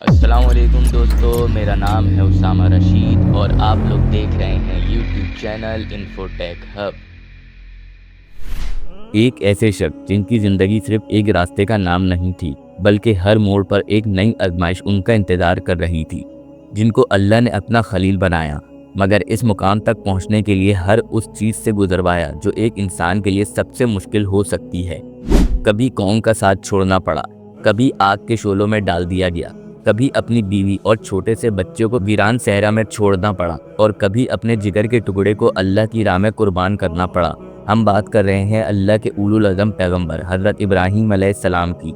अस्सलाम वालेकुम दोस्तों, मेरा नाम है उसामा रशीद और आप लोग देख रहे हैं यूट्यूब चैनल इन्फोटेक हब। एक ऐसे शख्स जिनकी ज़िंदगी सिर्फ एक रास्ते का नाम नहीं थी, बल्कि हर मोड़ पर एक नई आजमाइश उनका इंतज़ार कर रही थी, जिनको अल्लाह ने अपना खलील बनाया, मगर इस मुकाम तक पहुंचने के लिए हर उस चीज़ से गुजरवाया जो एक इंसान के लिए सबसे मुश्किल हो सकती है। कभी कौम का साथ छोड़ना पड़ा, कभी आग के शोलों में डाल दिया गया, कभी अपनी बीवी और छोटे से बच्चों को वीरान सहरा में छोड़ना पड़ा, और कभी अपने जिगर के टुकड़े को अल्लाह की राह में कुर्बान करना पड़ा। हम बात कर रहे हैं अल्लाह के उलुल अज़म पैगंबर हज़रत इब्राहीम अलैहिस्सलाम की।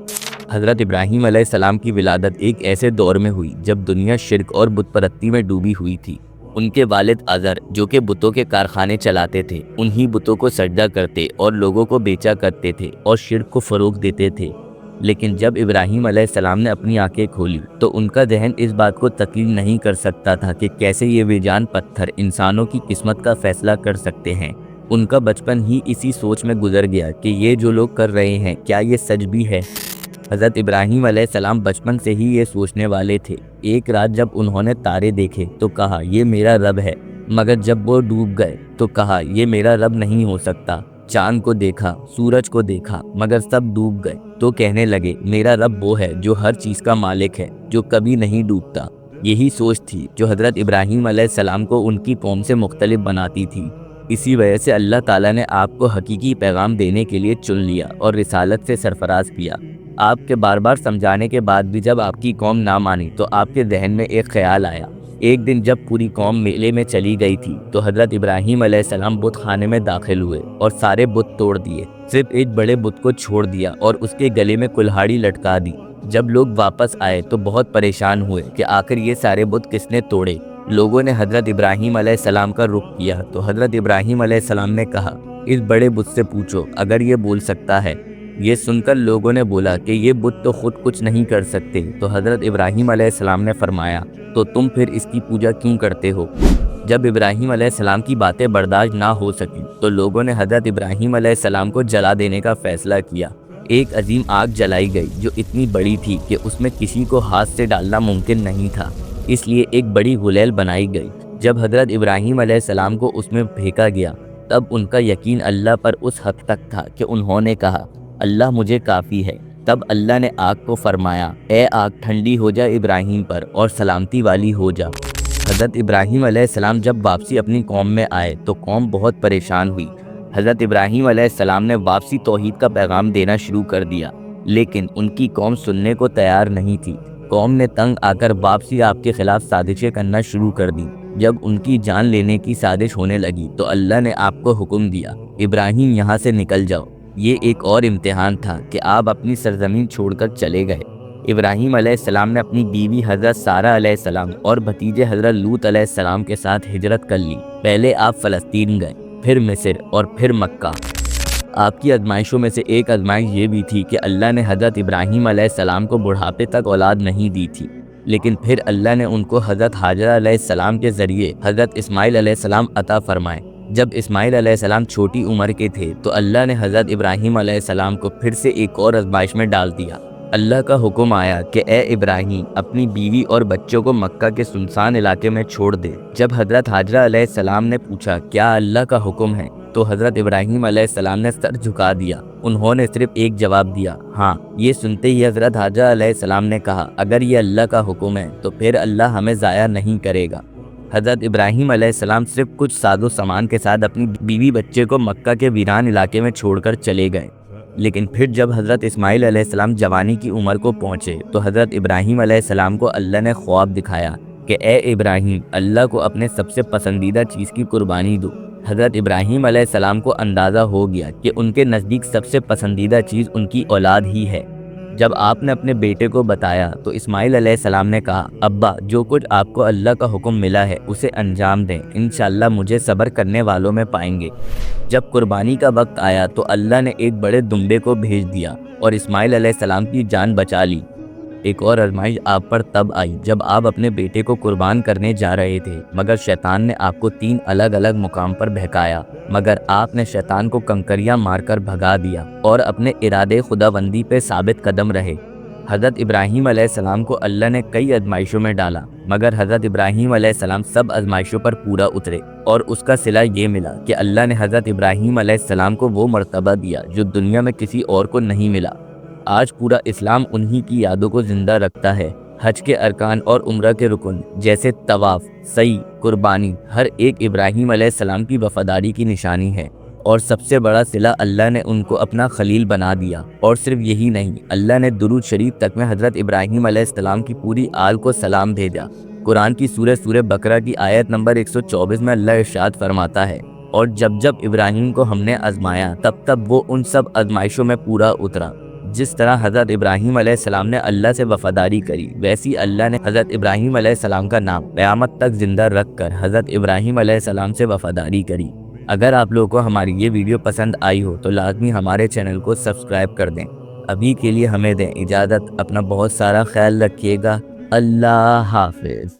हज़रत इब्राहीम अलैहिस्सलाम की विलादत एक ऐसे दौर में हुई जब दुनिया शिर्क और बुत परस्ती में डूबी हुई थी। उनके वालिद अज़र, जो कि बुतों के कारखाने चलाते थे, उन्हीं बुतों को सजदा करते और लोगों को बेचा करते थे और शिर्क को फ़रोग़ देते थे। लेकिन जब इब्राहीम अलैहिस्सलाम ने अपनी आंखें खोली तो उनका ज़हन इस बात को तस्लीम नहीं कर सकता था कि कैसे ये बेजान पत्थर इंसानों की किस्मत का फैसला कर सकते हैं। उनका बचपन ही इसी सोच में गुजर गया कि ये जो लोग कर रहे हैं, क्या ये सच भी है। हज़रत इब्राहीम अलैहिस्सलाम बचपन से ही ये सोचने वाले थे। एक रात जब उन्होंने तारे देखे तो कहा, ये मेरा रब है, मगर जब वो डूब गए तो कहा, ये मेरा रब नहीं हो सकता। चांद को देखा, सूरज को देखा, मगर सब डूब गए तो कहने लगे, मेरा रब वो है जो हर चीज़ का मालिक है, जो कभी नहीं डूबता। यही सोच थी जो हज़रत इब्राहीम अलैहिस्सलाम को उनकी कौम से मुख्तलिफ बनाती थी। इसी वजह से अल्लाह ताला ने आपको हकीकी पैगाम देने के लिए चुन लिया और रिसालत से सरफराज किया। आपके बार बार समझाने के बाद भी जब आपकी कौम ना मानी तो आपके जहन में एक ख्याल आया। एक दिन जब पूरी कौम मेले में चली गई थी तो हज़रत इब्राहीम अलैहिस्सलाम बुत खाने में दाखिल हुए और सारे बुत तोड़ दिए, सिर्फ एक बड़े बुत को छोड़ दिया और उसके गले में कुल्हाड़ी लटका दी। जब लोग वापस आए तो बहुत परेशान हुए कि आखिर ये सारे बुत किसने तोड़े। लोगों ने हज़रत इब्राहीम अलैहिस्सलाम का रुख किया तो हज़रत इब्राहीम अलैहिस्सलाम ने कहा, इस बड़े बुत से पूछो अगर ये बोल सकता है। ये सुनकर लोगों ने बोला कि ये बुत तो खुद कुछ नहीं कर सकते। तो हज़रत इब्राहीम अलैहिस्सलाम ने फरमाया, तो तुम फिर इसकी पूजा क्यों करते हो। जब इब्राहीम अलैहिस्सलाम की बातें बर्दाश्त ना हो सकी तो लोगों ने हज़रत इब्राहीम अलैहिस्सलाम को जला देने का फ़ैसला किया। एक अजीम आग जलाई गई जो इतनी बड़ी थी कि उसमें किसी को हाथ से डालना मुमकिन नहीं था, इसलिए एक बड़ी गुलेल बनाई गई। जब हज़रत इब्राहीम अलैहिस्सलाम को उसमें फेंका गया तब उनका यकीन अल्लाह पर उस हद तक था कि उन्होंने कहा, अल्लाह मुझे काफ़ी है। तब अल्लाह ने आग को फरमाया, ए आग ठंडी हो जा इब्राहीम पर और सलामती वाली हो जा। हज़रत इब्राहीम अलैहिस्सलाम जब वापसी अपनी कौम में आए तो कौम बहुत परेशान हुई। हज़रत इब्राहीम अलैहिस्सलाम ने वापसी तौहीद का पैगाम देना शुरू कर दिया, लेकिन उनकी कौम सुनने को तैयार नहीं थी। कौम ने तंग आकर वापसी आपके खिलाफ साजिशें करना शुरू कर दी। जब उनकी जान लेने की साजिश होने लगी तो अल्लाह ने आपको हुक्म दिया, इब्राहीम यहाँ से निकल जाओ। ये एक और इम्तिहान था कि आप अपनी सरजमीन छोड़कर चले गए। इब्राहीम अलैहिस्सलाम ने अपनी बीवी हज़रत सारा अलैहिस्सलाम और भतीजे हज़रत लूत अलैहिस्सलाम के साथ हिजरत कर ली। पहले आप फ़लस्तीन गए, फिर मिस्र और फिर मक्का। आपकी आजमाइशों में से एक आजमाइश ये भी थी कि अल्लाह ने हज़रत इब्राहीम अलैहिस्सलाम को बुढ़ापे तक औलाद नहीं दी थी, लेकिन फिर अल्लाह ने उनको हज़रत हाजरा अलैहिस्सलाम के ज़रिए हज़रत इस्माइल अलैहिस्सलाम अता फरमाए। जब इस्माइल अलैहिस्सलाम छोटी उम्र के थे तो अल्लाह ने हज़रत इब्राहीम अलैहिस्सलाम को फिर से एक और आजमाइश में डाल दिया। अल्लाह का हुक्म आया कि ए इब्राहीम, अपनी बीवी और बच्चों को मक्का के सुनसान इलाके में छोड़ दे। जब हज़रत हाजरा अलैहिस्सलाम ने पूछा, क्या अल्लाह का हुक्म है, तो हज़रत इब्राहीम अलैहिस्सलाम ने सर झुका दिया। उन्होंने सिर्फ एक जवाब दिया, हाँ। ये सुनते ही हज़रत हाजरा अलैहिस्सलाम ने कहा, अगर ये अल्लाह का हुक्म है तो फिर अल्लाह हमें ज़ाया नहीं करेगा। हज़रत इब्राहीम अलैहिस्सलाम सिर्फ कुछ साजो सामान के साथ अपनी बीवी बच्चे को मक्का के वीरान इलाके में छोड़कर चले गए। लेकिन फिर जब हज़रत इस्माइल अलैहिस्सलाम जवानी की उम्र को पहुँचे तो हज़रत इब्राहीम अलैहिस्सलाम को अल्लाह ने ख्वाब दिखाया कि ए इब्राहीम, अल्लाह को अपने सबसे पसंदीदा चीज़ की कुर्बानी दो। हज़रत इब्राहीम अलैहिस्सलाम को अंदाज़ा हो गया कि उनके नज़दीक सबसे पसंदीदा चीज़ उनकी औलाद ही है। जब आपने अपने बेटे को बताया तो इस्माइल अलैहिस्सलाम ने कहा, अब्बा, जो कुछ आपको अल्लाह का हुक्म मिला है उसे अंजाम दें, इंशाअल्लाह मुझे सब्र करने वालों में पाएंगे। जब कुर्बानी का वक्त आया तो अल्लाह ने एक बड़े दुम्बे को भेज दिया और इस्माइल अलैहिस्सलाम की जान बचा ली। एक और आजमाइश आप पर तब आई जब आप अपने बेटे को कुर्बान करने जा रहे थे, मगर शैतान ने आपको 3 अलग अलग मुकाम पर बहकाया, मगर आपने शैतान को कंकरियां मारकर भगा दिया और अपने इरादे खुदाबंदी पे साबित कदम रहे। حضرت ابراہیم علیہ السلام کو اللہ نے کئی آزمائشوں میں ڈالا، مگر حضرت ابراہیم علیہ السلام سب آزمائشوں پر پورا اترے، اور اس کا صلہ یہ ملا کہ اللہ نے حضرت ابراہیم علیہ السلام کو وہ مرتبہ دیا جو دنیا میں کسی اور کو نہیں ملا۔ آج پورا اسلام انہی کی یادوں کو زندہ رکھتا ہے۔ حج کے ارکان اور عمرہ کے رکن جیسے طواف، سعی، قربانی، ہر ایک ابراہیم علیہ السلام کی وفاداری کی نشانی ہے، اور سب سے بڑا صلہ اللہ نے ان کو اپنا خلیل بنا دیا۔ اور صرف یہی نہیں، اللہ نے درود شریف تک میں حضرت ابراہیم علیہ السلام کی پوری آل کو سلام بھیجا۔ قرآن کی سورہ بقرہ کی آیت نمبر 124 میں اللہ ارشاد فرماتا ہے، اور جب ابراہیم کو ہم نے آزمایا تب وہ ان سب آزمائشوں میں پورا اترا۔ جس طرح حضرت ابراہیم علیہ السلام نے اللہ سے وفاداری کری، ویسی اللہ نے حضرت ابراہیم علیہ السلام کا نام قیامت تک زندہ رکھ کر حضرت ابراہیم علیہ السلام سے وفاداری کری۔ اگر آپ لوگوں کو ہماری یہ ویڈیو پسند آئی ہو تو لازمی ہمارے چینل کو سبسکرائب کر دیں۔ ابھی کے لیے ہمیں دیں اجازت، اپنا بہت سارا خیال رکھیے گا۔ اللہ حافظ۔